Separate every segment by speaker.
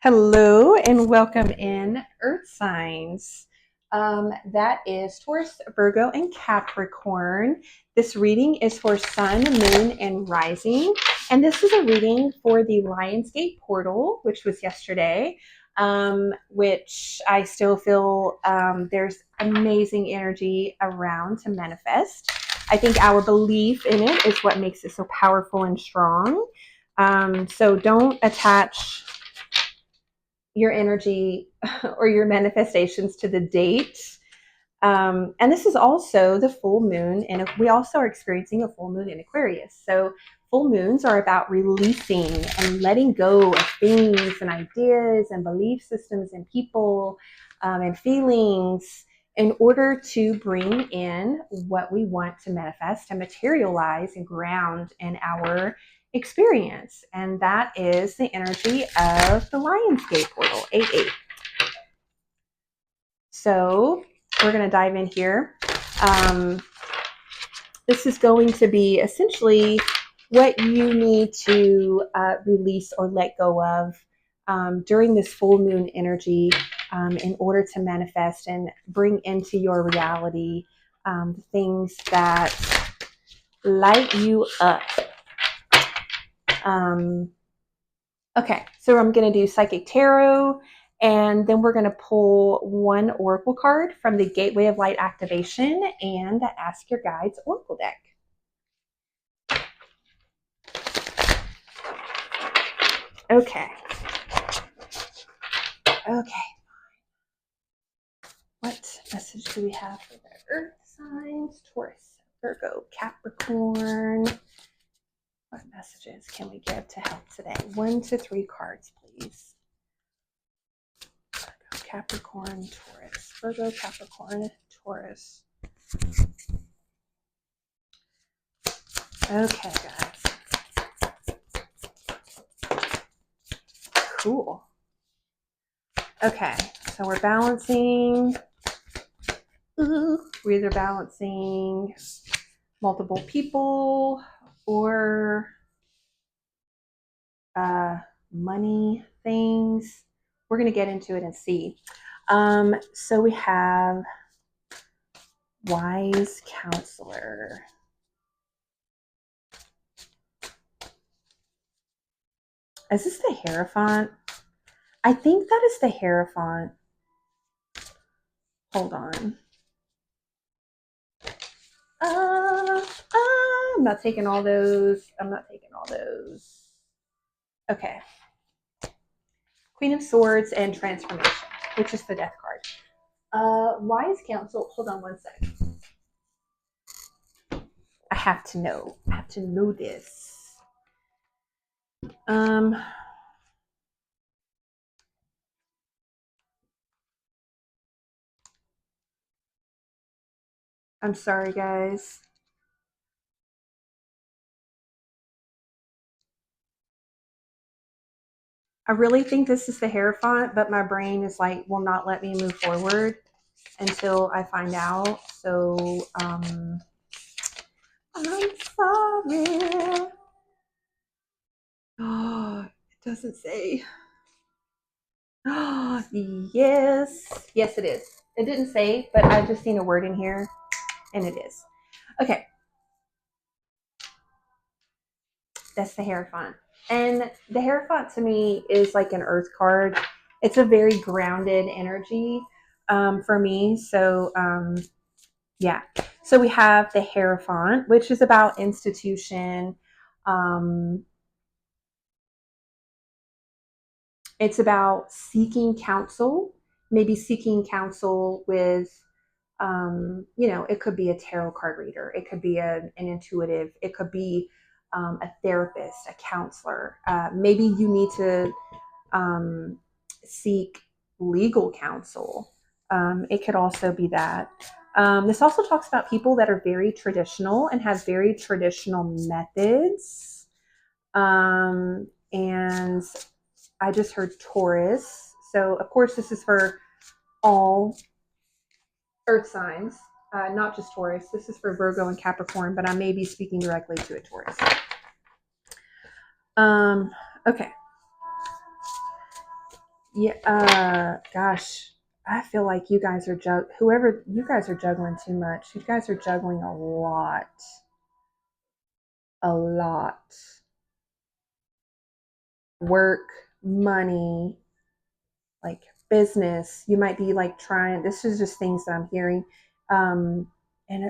Speaker 1: Hello and welcome in Earth signs. That is Taurus, Virgo, and Capricorn. This reading is for Sun, Moon, and Rising. And this is a reading for the Lionsgate Portal, which was yesterday, which I still feel there's amazing energy around to manifest. I think our belief in it is what makes it so powerful and strong. So don't attach your energy or your manifestations to the date. And this is also the full moon, and we also are experiencing a full moon in Aquarius. So full moons are about releasing and letting go of things and ideas and belief systems and people and feelings in order to bring in what we want to manifest and materialize and ground in our experience. And that is the energy of the Lionsgate Portal, 8-8. So we're going to dive in here. This is going to be essentially what you need to release or let go of during this full moon energy in order to manifest and bring into your reality things that light you up. Okay, so I'm going to do Psychic Tarot, and then we're going to pull one Oracle card from the Gateway of Light Activation and Ask Your Guides Oracle deck. Okay. What message do we have for the Earth signs? Taurus, Virgo, Capricorn. What messages can we give to help today? 1 to 3 cards, please. Virgo, Capricorn, Taurus. Virgo, Capricorn, Taurus. Okay, guys. Cool. Okay, so we're balancing. We're either balancing multiple people or money things. We're going to get into it and see. So we have Wise Counselor. Is this the Hierophant? I think that is the Hierophant. Hold on. I'm not taking all those. Okay. Queen of Swords and Transformation, which is the Death card. Wise Counsel. Hold on one sec. I have to know this. I'm sorry, guys. I really think this is the Hierophant, but my brain is like, will not let me move forward until I find out. So, I'm sorry. Oh, it doesn't say. Oh, yes. Yes, it is. It didn't say, but I've just seen a word in here, and it is. Okay. That's the Hierophant. And the Hierophant to me is like an earth card. It's a very grounded energy for me. So, yeah. So we have the Hierophant, which is about institution. It's about seeking counsel, maybe seeking counsel with, it could be a tarot card reader. It could be an intuitive. It could be a therapist, a counselor. Maybe you need to seek legal counsel. It could also be that. This also talks about people that are very traditional and have very traditional methods. And I just heard Taurus. So, of course, this is for all earth signs, not just Taurus. This is for Virgo and Capricorn, but I may be speaking directly to a Taurus. Okay. Yeah, gosh, I feel like you guys are whoever you guys are juggling too much. You guys are juggling a lot. A lot. Work, money, like business. You might be like trying, this is just things that I'm hearing.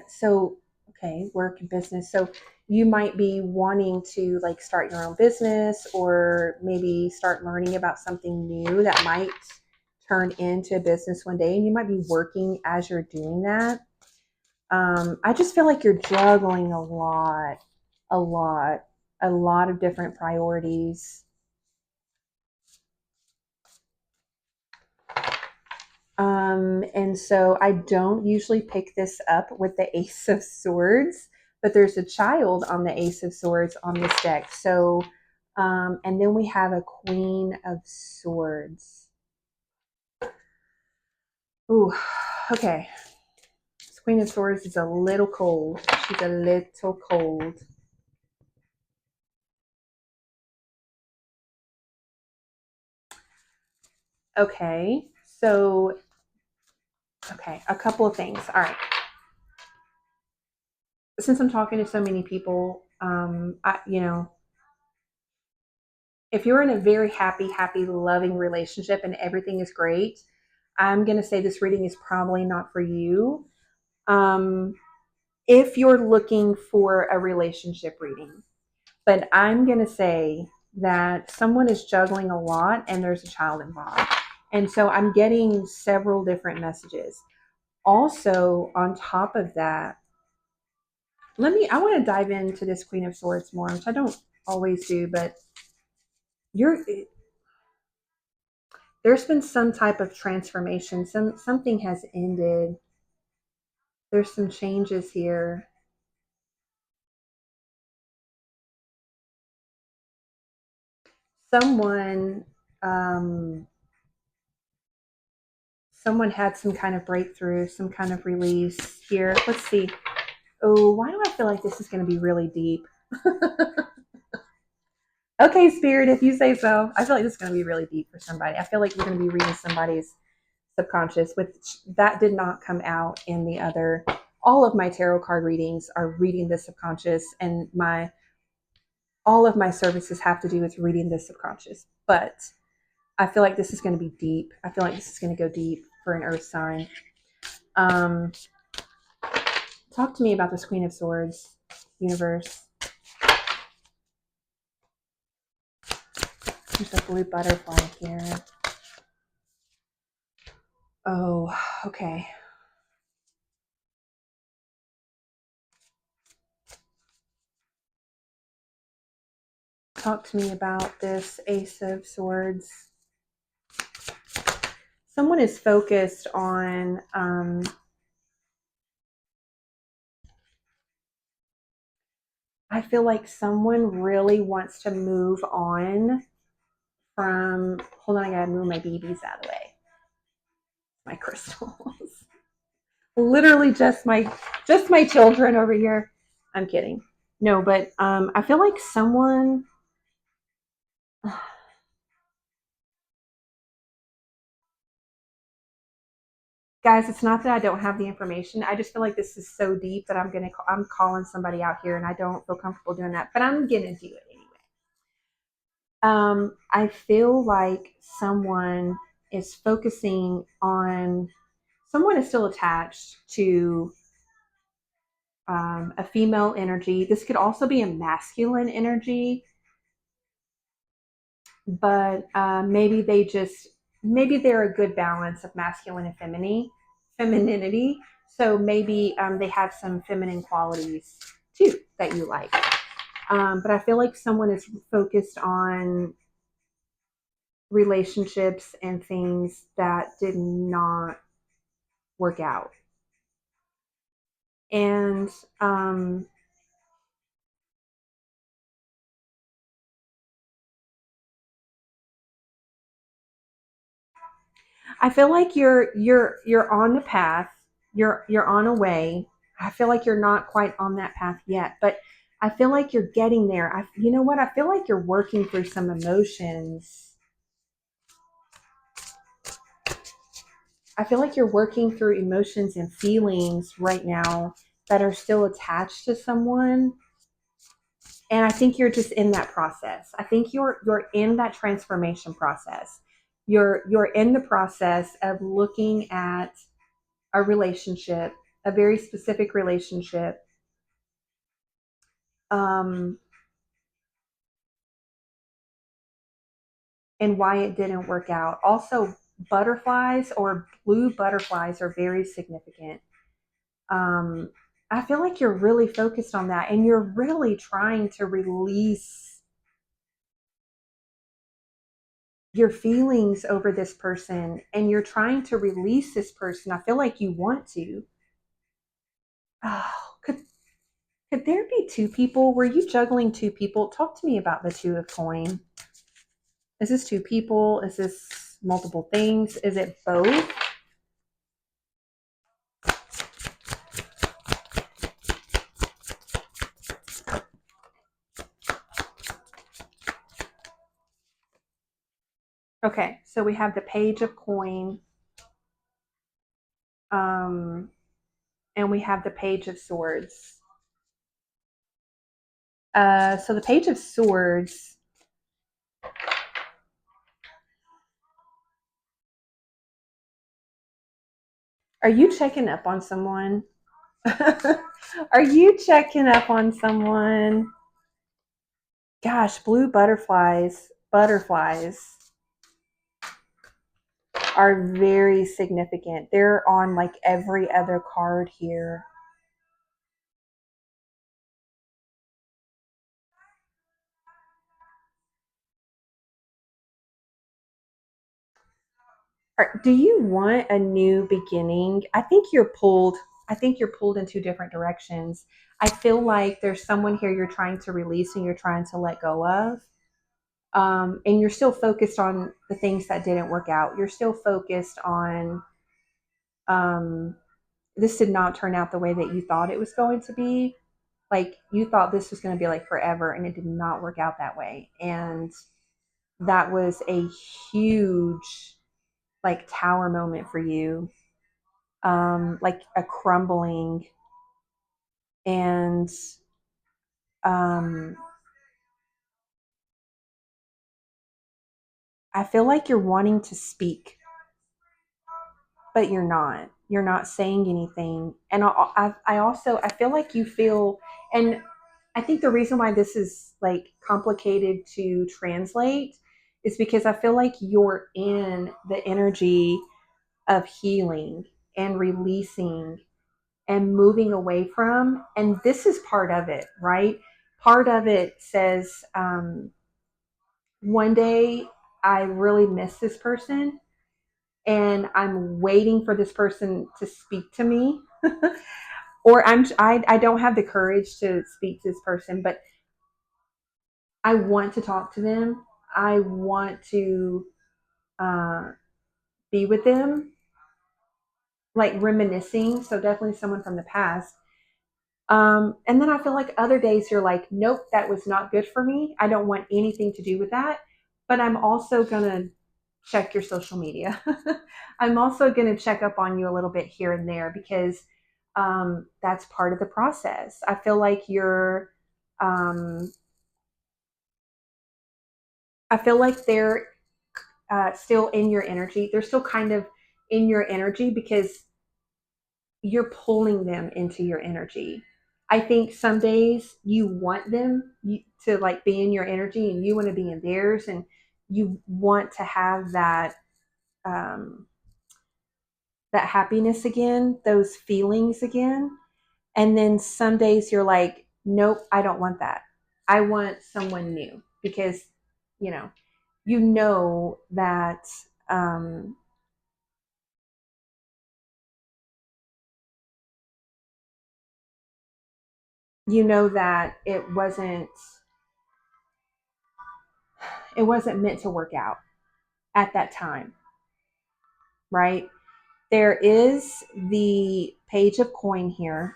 Speaker 1: So, okay, work and business. So you might be wanting to like start your own business or maybe start learning about something new that might turn into a business one day. And you might be working as you're doing that. I just feel like you're juggling a lot, a lot of different priorities. And so I don't usually pick this up with the Ace of Swords, but there's a child on the Ace of Swords on this deck. So, and then we have a Queen of Swords. Ooh, okay. This Queen of Swords is a little cold. She's a little cold. Okay, so, okay, a couple of things. All right. Since I'm talking to so many people, if you're in a very happy, loving relationship and everything is great, I'm going to say this reading is probably not for you. If you're looking for a relationship reading, but I'm going to say that someone is juggling a lot and there's a child involved. And so I'm getting several different messages. Also, on top of that, I want to dive into this Queen of Swords more, which I don't always do, but you're there's been some type of transformation. Something has ended. There's some changes here. Someone um, someone had some kind of breakthrough, some kind of release here. Let's see. Oh, why do I feel like this is going to be really deep? Okay, Spirit, if you say so. I feel like this is going to be really deep for somebody. I feel like you're going to be reading somebody's subconscious, which that did not come out in the other. All of my tarot card readings are reading the subconscious, and all of my services have to do with reading the subconscious. But I feel like this is going to be deep. I feel like this is going to go deep for an earth sign. Um, Talk to me about this Queen of Swords, universe. There's a blue butterfly here. Oh, okay. Talk to me about this Ace of Swords. Someone is focused on I feel like someone really wants to move on from, hold on, I gotta move my BBs out of the way. My crystals. Literally just my children over here. I'm kidding. No, but I feel like someone guys, it's not that I don't have the information. I just feel like this is so deep that I'm calling somebody out here and I don't feel comfortable doing that, but I'm gonna do it anyway. I feel like is focusing on someone is still attached to a female energy. This could also be a masculine energy, but maybe they're a good balance of masculine and femininity. So maybe they have some feminine qualities too that you like. But I feel like someone is focused on relationships and things that did not work out. And I feel like you're on the path. You're on a way. I feel like you're not quite on that path yet, but I feel like you're getting there. You know what? I feel like you're working through some emotions. I feel like you're working through emotions and feelings right now that are still attached to someone. And I think you're just in that process. I think you're in that transformation process. You're in the process of looking at a relationship, a very specific relationship, um, and why it didn't work out. Also, butterflies or blue butterflies are very significant. Um, I feel like you're really focused on that and you're really trying to release your feelings over this person and you're trying to release this person. I feel like you want to. Oh, could there be two people? Were you juggling two people? Talk to me about the two of coin. Is this two people? Is this multiple things? Is it both? Okay, so we have the page of coin, um, and we have the page of swords. So the page of swords, are you checking up on someone? Are you checking up on someone? Gosh, blue butterflies, butterflies are very significant. They're on like every other card here. Do you want a new beginning? I think you're pulled in two different directions. I feel like there's someone here you're trying to release and you're trying to let go of. And you're still focused on the things that didn't work out. You're still focused on um, this did not turn out the way that you thought it was going to be. Like you thought this was going to be like forever, and it did not work out that way. And that was a huge like tower moment for you, like a crumbling. And um, I feel like you're wanting to speak, but you're not. You're not saying anything. And I also I feel like you feel, and I think the reason why this is like complicated to translate is because I feel like you're in the energy of healing and releasing and moving away from. And this is part of it, right? Part of it says, one day I really miss this person and I'm waiting for this person to speak to me. Or I don't have the courage to speak to this person, but I want to talk to them. I want to uh, be with them, like reminiscing. So definitely someone from the past. And then I feel like other days you're like, nope, that was not good for me. I don't want anything to do with that. But I'm also gonna check your social media. I'm also gonna check up on you a little bit here and there because that's part of the process. I feel like um, I feel like they're still in your energy. They're still kind of in your energy because you're pulling them into your energy. I think some days you want them to like be in your energy and you want to be in theirs and you want to have um, that happiness again, those feelings again. And then some days you're like, nope, I don't want that. I want someone new because, you know, you know that um, you know that it wasn't meant to work out at that time, right? There is the page of coin here.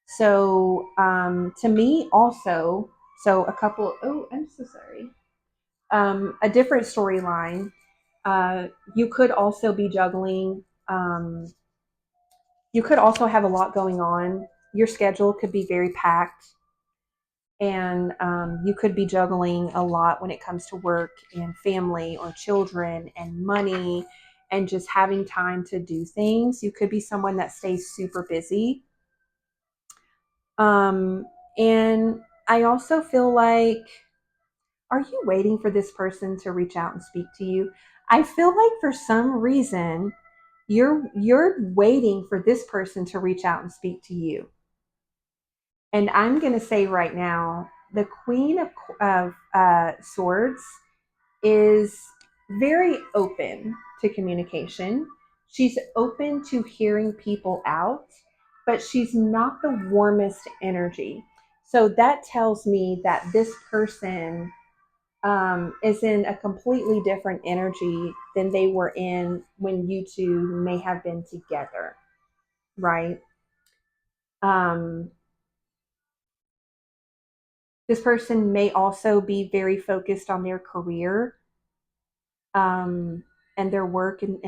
Speaker 1: So to me also, so a couple, oh, I'm so sorry. A different storyline. You could also be juggling. You could also have a lot going on. Your schedule could be very packed, and you could be juggling a lot when it comes to work and family or children and money and just having time to do things. You could be someone that stays super busy. Um, and I also feel like, are you waiting for this person to reach out and speak to you? I feel like for some reason you're waiting for this person to reach out and speak to you. And I'm going to say right now, the Queen of Swords is very open to communication. She's open to hearing people out, but she's not the warmest energy. So that tells me that this person is in a completely different energy than they were in when you two may have been together, right? Um, this person may also be very focused on their career, um, and their work, and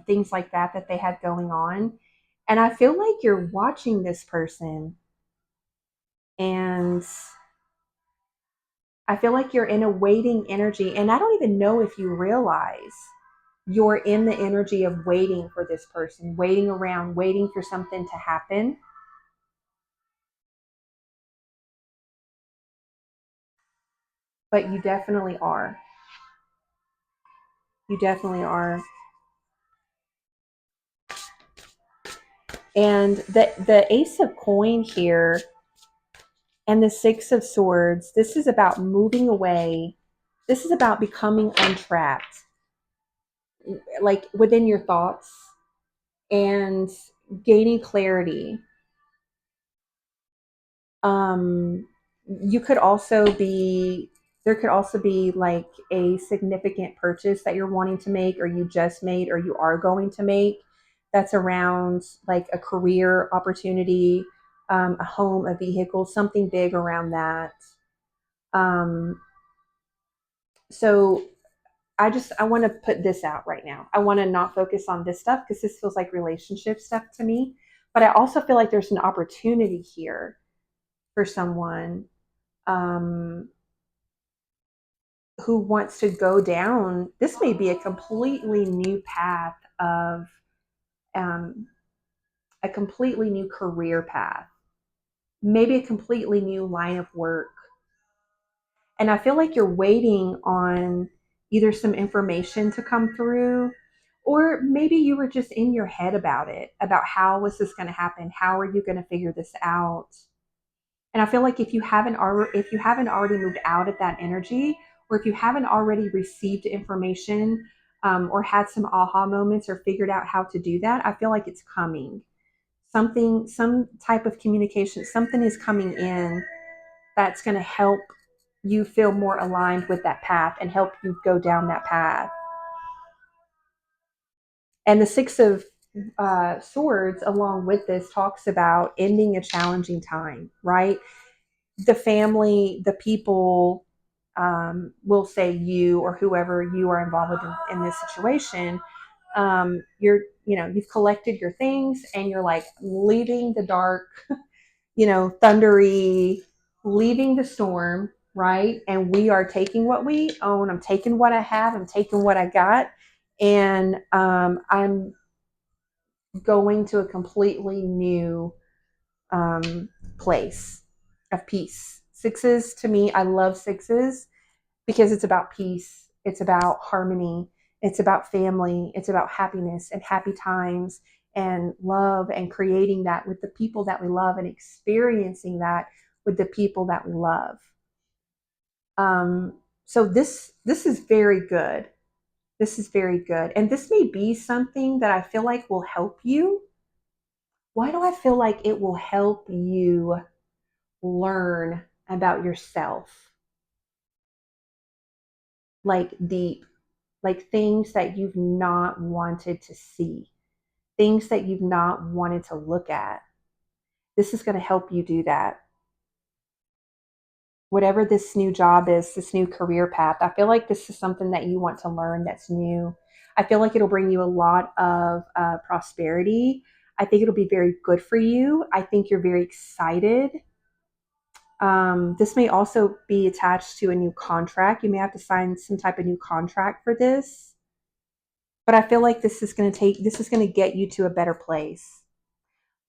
Speaker 1: things like that they had going on. And I feel like you're watching this person, and I feel like you're in a waiting energy. And I don't even know if you realize you're in the energy of waiting for this person, waiting around, waiting for something to happen. But you definitely are. You definitely are. And the Ace of Coin here and the Six of Swords, this is about moving away. This is about becoming untrapped, like within your thoughts, and gaining clarity. Um, you could also be, there could also be like a significant purchase that you're wanting to make, or you just made, or you are going to make, that's around like a career opportunity, a home, a vehicle, something big around that. Um, so I want to put this out right now. I want to not focus on this stuff because this feels like relationship stuff to me. But I also feel like there's an opportunity here for someone, um, who wants to go down. This may be a completely new path of, um, a completely new career path, maybe a completely new line of work. And I feel like you're waiting on either some information to come through, or maybe you were just in your head about it, about how was this going to happen? How are you going to figure this out? And I feel like if you haven't already moved out of that energy, or if you haven't already received information, or had some aha moments, or figured out how to do that, I feel like it's coming. Some type of communication, something is coming in that's going to help you feel more aligned with that path and help you go down that path. And the Six of Swords, along with this, talks about ending a challenging time, right? The family, the people, will say you or whoever you are involved in this situation. You've collected your things and you're like leaving the dark, thundery, leaving the storm, right? And we are taking what we own. I'm taking what I have. I'm taking what I got. And I'm going to a completely new, place of peace. Sixes, to me, I love sixes because it's about peace, it's about harmony, it's about family, it's about happiness and happy times and love, and creating that with the people that we love and experiencing that with the people that we love. So this is very good. This is very good. And this may be something that I feel like will help you. Why do I feel like it will help you learn about yourself? Like deep, like things that you've not wanted to see, things that you've not wanted to look at. This is going to help you do that. whatever this new job is, this new career path. I feel like this is something that you want to learn that's new. I feel like it'll bring you a lot of prosperity. I think it'll be very good for you. I think you're very excited. This may also be attached to a new contract. You may have to sign some type of new contract for this. But I feel like this is going to get you to a better place.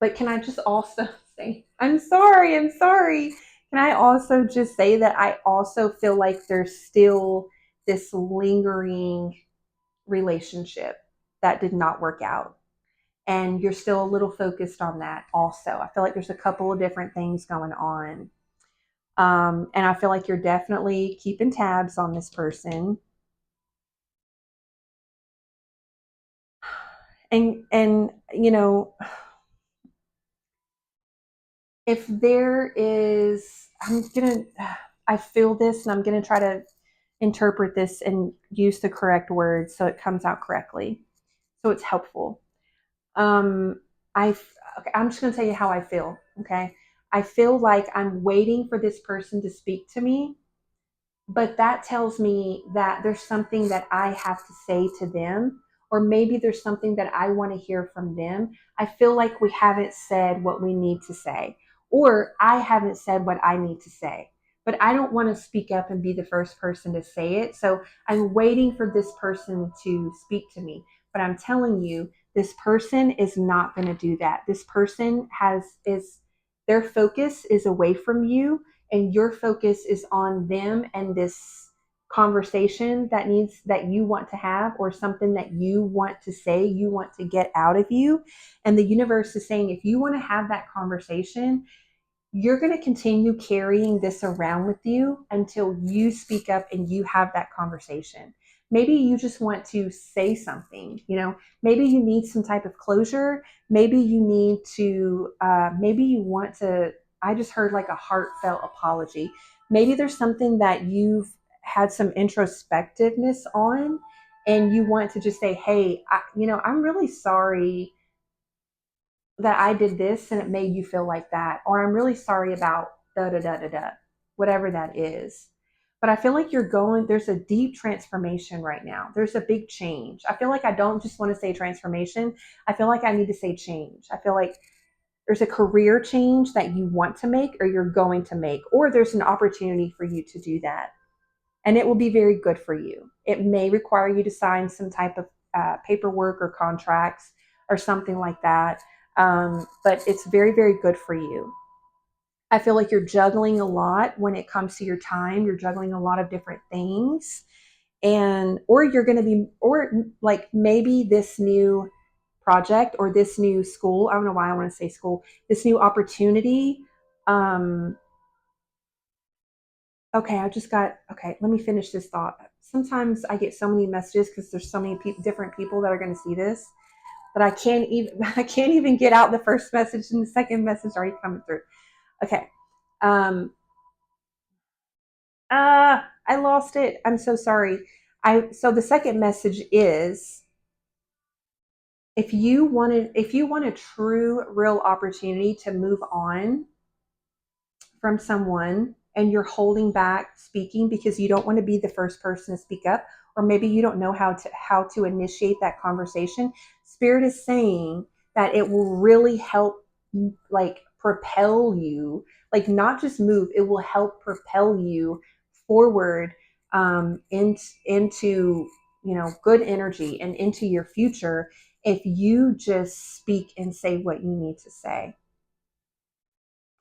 Speaker 1: But can I just also say, I'm sorry. Can I also just say that I also feel like there's still this lingering relationship that did not work out. And you're still a little focused on that also. I feel like there's a couple of different things going on. And I feel like you're definitely keeping tabs on this person. And you know, if there is, I feel this and I'm gonna try to interpret this and use the correct words so it comes out correctly, so it's helpful. um I okay, I'm just gonna tell you how I feel. Okay, I feel like I'm waiting for this person to speak to me, but that tells me that there's something that I have to say to them, or maybe there's something that I want to hear from them. I feel like we haven't said what we need to say, or I haven't said what I need to say. But I don't want to speak up and be the first person to say it. So I'm waiting for this person to speak to me. But I'm telling you, this person is not going to do that. This person is their focus is away from you, and your focus is on them and this conversation that you want to have, or something that you want to say, you want to get out of you. And the universe is saying, if you want to have that conversation, you're going to continue carrying this around with you until you speak up and you have that conversation. Maybe you just want to say something, maybe you need some type of closure. Maybe you need to, maybe you want to, I just heard like a heartfelt apology. Maybe there's something that you've had some introspectiveness on, and you want to just say, hey, I'm really sorry that I did this and it made you feel like that, or I'm really sorry about da da da da da, whatever that is. But I feel like there's a deep transformation right now. There's a big change. I feel like I don't just want to say transformation. I feel like I need to say change. I feel like there's a career change that you want to make, or you're going to make, or there's an opportunity for you to do that. And it will be very good for you. It may require you to sign some type of paperwork or contracts or something like that. But it's very, very good for you. I feel like you're juggling a lot when it comes to your time. You're juggling a lot of different things. Or you're going to be, or like maybe this new project or this new school, I don't know why I want to say school, this new opportunity. Um, okay, okay, let me finish this thought. Sometimes I get so many messages because there's so many different people that are going to see this, that I can't even get out the first message, and the second message already coming through. Okay. Um, I lost it. I'm so sorry. So the second message is, if you want a true real opportunity to move on from someone, and you're holding back speaking because you don't want to be the first person to speak up, or maybe you don't know how to initiate that conversation, spirit is saying that it will really help, like propel you, like not just move, it will help propel you forward, into good energy and into your future, if you just speak and say what you need to say.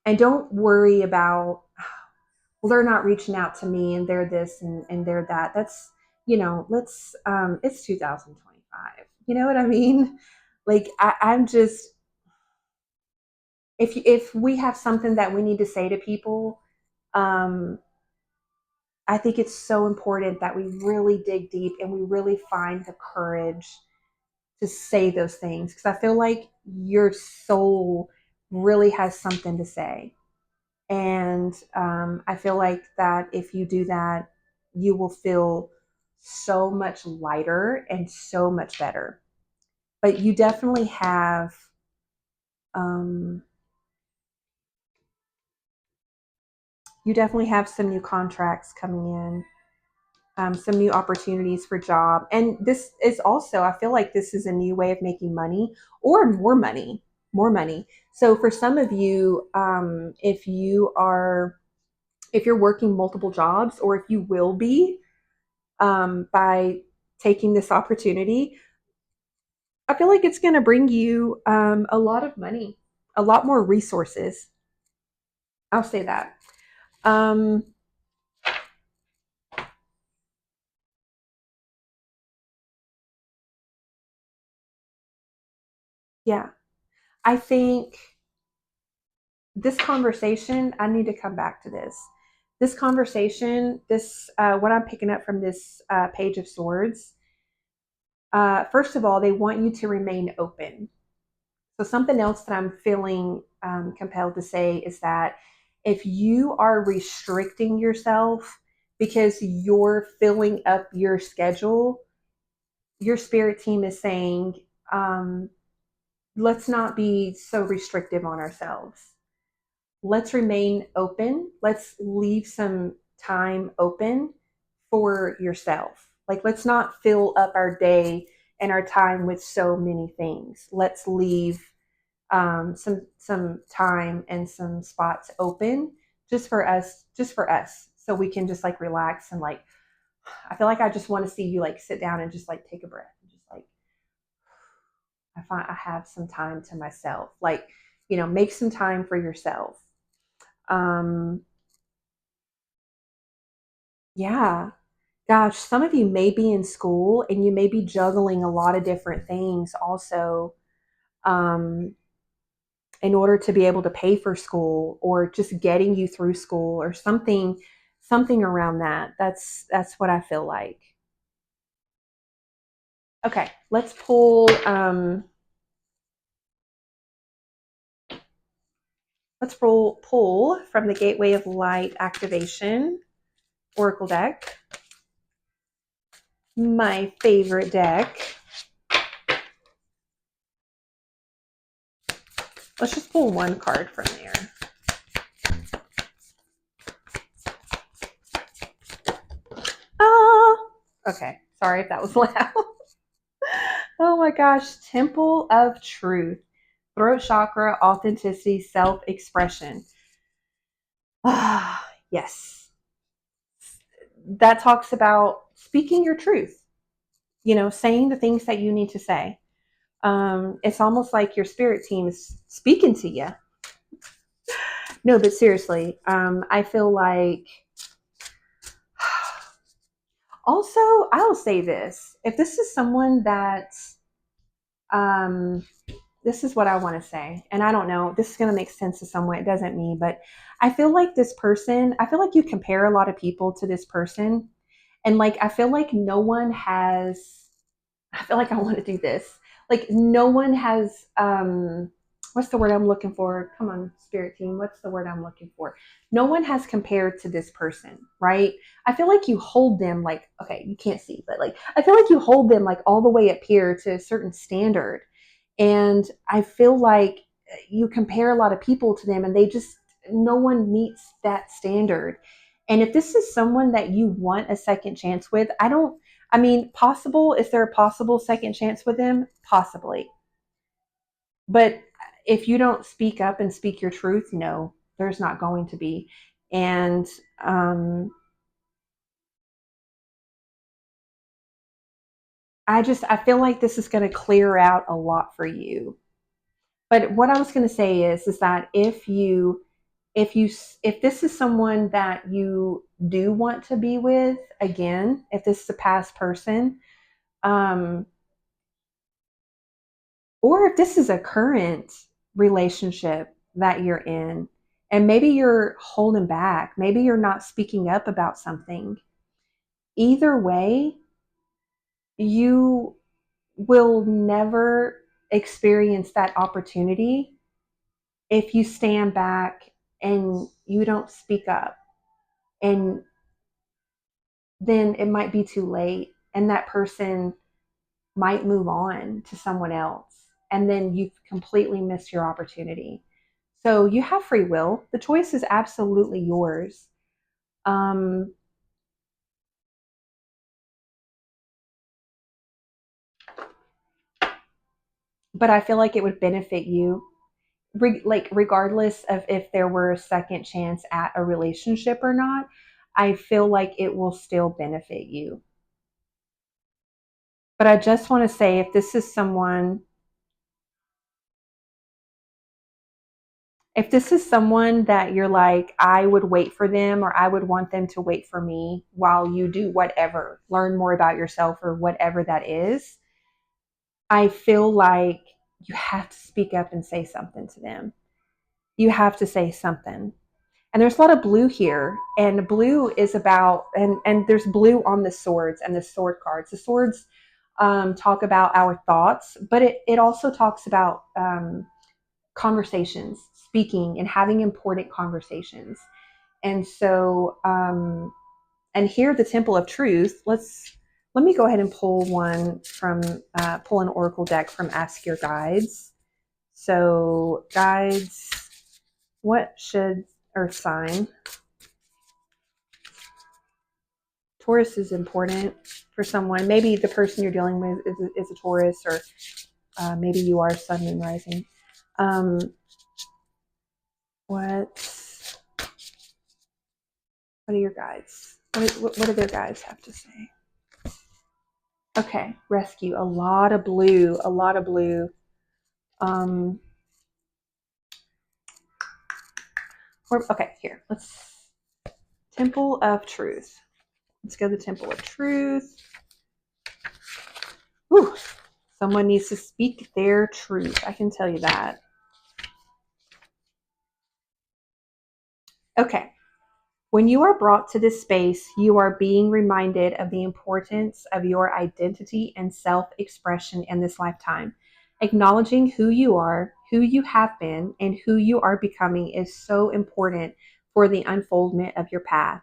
Speaker 1: And don't worry about, well, they're not reaching out to me and they're this and they're that. That's, let's, it's 2025. You know what I mean? Like, I'm just, if we have something that we need to say to people, um, I think it's so important that we really dig deep and we really find the courage to say those things. Because I feel like your soul really has something to say. And I feel like that if you do that, you will feel so much lighter and so much better. But you definitely have, um, You definitely have some new contracts coming in, some new opportunities for job. And this is also, I feel like this is a new way of making money or more money, more money. So for some of you, if you're working multiple jobs, or if you will be, by taking this opportunity, I feel like it's going to bring you a lot of money, a lot more resources. I'll say that. Um, yeah, I think this conversation, I need to come back to this. This conversation, what I'm picking up from this Page of Swords, first of all, they want you to remain open. So, something else that I'm feeling compelled to say is that if you are restricting yourself because you're filling up your schedule, your spirit team is saying, um, let's not be so restrictive on ourselves. Let's remain open. Let's leave some time open for yourself. Like, let's not fill up our day and our time with so many things. Let's leave some time and some spots open just for us, so we can just like relax and like. I feel like I just want to see you like sit down and just like take a breath and just like I have some time to myself. Like, make some time for yourself. Um, yeah. Gosh, some of you may be in school and you may be juggling a lot of different things also, um, in order to be able to pay for school or just getting you through school or something around that. That's what I feel like. Okay, let's pull from the Gateway of Light activation Oracle deck. My favorite deck. Let's just pull one card from there. Ah, okay. Sorry if that was loud. Oh my gosh. Temple of Truth. Throat chakra, authenticity, self-expression. Ah, yes. That talks about speaking your truth, saying the things that you need to say. It's almost like your spirit team is speaking to you. No, but seriously, I feel like also, I'll say this. If this is someone that, um, this is what I want to say, and I don't know, this is going to make sense to someone. It doesn't me, but I feel like this person, I feel like you compare a lot of people to this person. And like, I feel like no one has, I feel like I want to do this. Like, no one has, what's the word I'm looking for? Come on, spirit team. What's the word I'm looking for? No one has compared to this person, right? I feel like you hold them like, okay, you can't see, but like, I feel like you hold them like all the way up here to a certain standard. And I feel like you compare a lot of people to them and no one meets that standard. And if this is someone that you want a second chance with, possible. Is there a possible second chance with them? Possibly. But if you don't speak up and speak your truth, no, there's not going to be. And um, I feel like this is going to clear out a lot for you. But what I was going to say is that if this is someone that you do want to be with again, if this is a past person, um, or if this is a current relationship that you're in, and maybe you're holding back, maybe you're not speaking up about something, either way, you will never experience that opportunity if you stand back and you don't speak up. And then it might be too late, and that person might move on to someone else. And then you've completely missed your opportunity. So you have free will. The choice is absolutely yours. Um, but I feel like it would benefit you, like regardless of if there were a second chance at a relationship or not. I feel like it will still benefit you. But I just want to say, if this is someone that you're like, I would wait for them, or I would want them to wait for me while you do whatever, learn more about yourself or whatever that is, I feel like you have to speak up and say something to them. You have to say something. And there's a lot of blue here, and blue is about, and there's blue on the swords and the sword cards. The swords talk about our thoughts, but it also talks about conversations, speaking and having important conversations. And so, and here, the Temple of Truth. Let me go ahead and pull one from pull an oracle deck from Ask Your Guides. So, guides, what should Earth sign? Taurus is important for someone. Maybe the person you're dealing with is a Taurus, or maybe you are Sun, Moon, Rising. Um, what are your guides? What do their guides have to say? Okay, rescue. A lot of blue. A lot of blue. Okay, here. Let's Temple of Truth. Let's go to the Temple of Truth. Whew. Someone needs to speak their truth. I can tell you that. Okay. When you are brought to this space, you are being reminded of the importance of your identity and self-expression in this lifetime. Acknowledging who you are, who you have been, and who you are becoming is so important for the unfoldment of your path.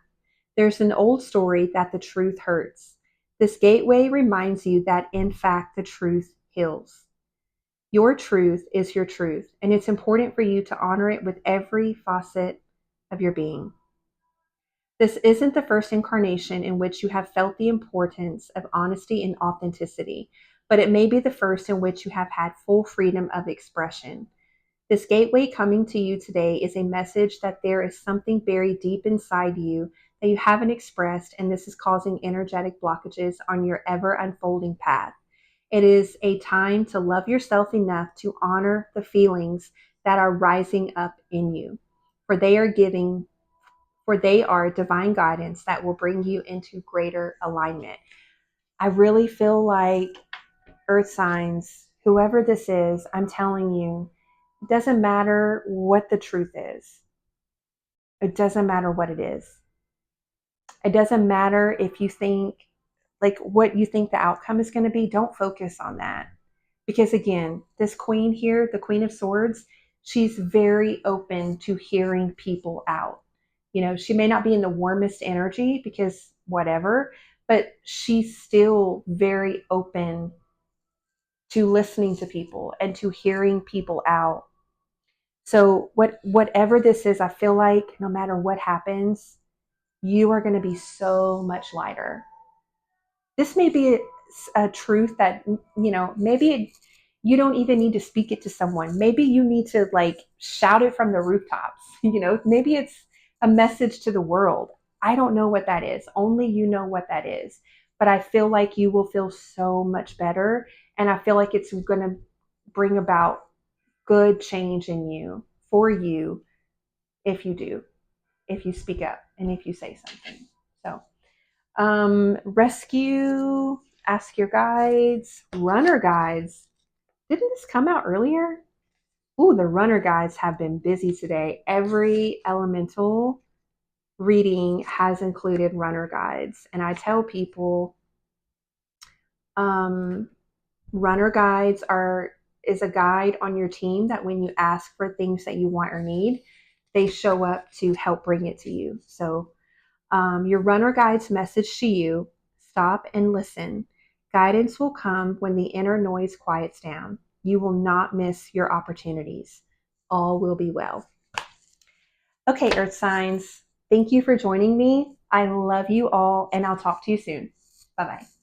Speaker 1: There's an old story that the truth hurts. This gateway reminds you that, in fact, the truth heals. Your truth is your truth, and it's important for you to honor it with every facet of your being. This isn't the first incarnation in which you have felt the importance of honesty and authenticity, but it may be the first in which you have had full freedom of expression. This gateway coming to you today is a message that there is something buried deep inside you that you haven't expressed, and this is causing energetic blockages on your ever unfolding path. It is a time to love yourself enough to honor the feelings that are rising up in you, for they are divine guidance that will bring you into greater alignment. I really feel like Earth signs, whoever this is, I'm telling you, it doesn't matter what the truth is. It doesn't matter what it is. It doesn't matter if you think, like, what you think the outcome is going to be. Don't focus on that. Because again, this queen here, the Queen of Swords, she's very open to hearing people out. You know, she may not be in the warmest energy because whatever, but she's still very open to listening to people and to hearing people out. So whatever this is, I feel like no matter what happens, you are going to be so much lighter. This may be a truth that, maybe you don't even need to speak it to someone. Maybe you need to like shout it from the rooftops. Maybe it's a message to the world. I don't know what that is. Only you know what that is. But I feel like you will feel so much better. And I feel like it's going to bring about good change in you, for you, if you do, if you speak up and if you say something. So, rescue, ask your guides, runner guides. Didn't this come out earlier? Ooh, the runner guides have been busy today. Every elemental reading has included runner guides. And I tell people, um, runner guides is a guide on your team that when you ask for things that you want or need, they show up to help bring it to you. So your runner guide's message to you: stop and listen. Guidance will come when the inner noise quiets down. You will not miss your opportunities. All will be well. Okay, Earth signs, thank you for joining me. I love you all, and I'll talk to you soon. Bye-bye.